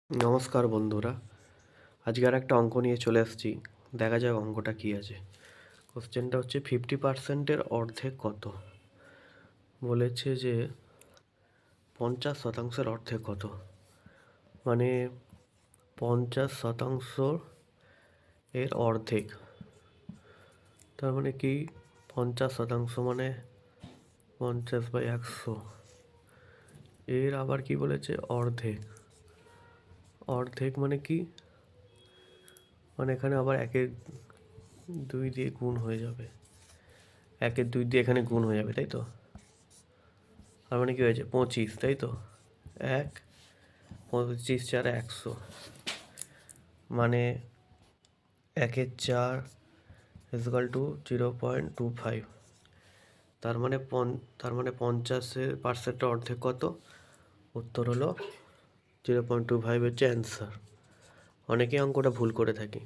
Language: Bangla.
নমস্কার বন্ধুরা, আজকে আর একটা অঙ্ক নিয়ে চলে এসেছি। দেখা যাক অঙ্কটা কী আছে। কোশ্চেনটা হচ্ছে 50%-এর অর্ধেক কত। বলেছে যে 50%-এর অর্ধেক কত, মানে 50% এর অর্ধেক, তার মানে কি 50% মানে 50/100। এর আবার কি বলেছে, অর্ধেক। অর্ধেক মানে কি, মানে এখানে আবার 1/2 দিয়ে গুণ হয়ে যাবে, 1/2 দিয়ে এখানে গুণ হয়ে যাবে, তাই তো? তার মানে কি হয়েছে 25, তাই তো? 1, 25×4 = 100, মানে 1/4 = 0.25। তার মানে 50% অর্ধেক কত? উত্তর হলো 0.25 হচ্ছে অ্যান্সার। অনেকেই অঙ্কটা ভুল করে থাকি।